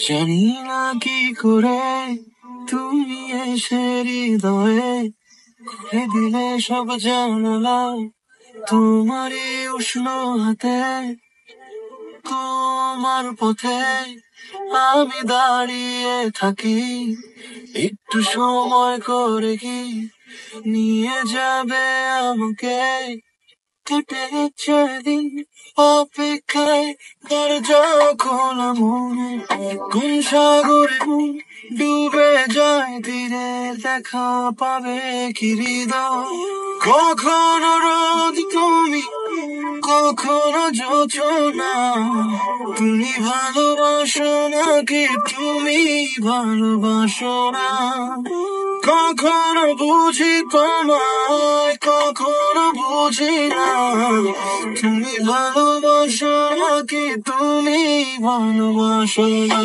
জানি না কি করে তুমি এসে হৃদয়ে খুলে দিলে সব জানালা, তোমারই উষ্ণ হাতে, তোমার পথে আমি দাঁড়িয়ে থাকি। একটু সময় করে কি নিয়ে যাবে আমাকে? কেটেছে দিন অপেক্ষায়, দরজা খোলা মনে, কোন সাগরে মন ডুবে যায় ধীরে, দেখা পাবে কি হৃদয়? কখনো রোদ তুমি, কখনো যোচনা, তুমি ভালোবাসো নাকি তুমি ভালোবাসো না? কখনো বুঝি তোমায়, কখনো বুঝি না, তুমি ভালোবাসো নাকি তুমি ভালোবাসো না?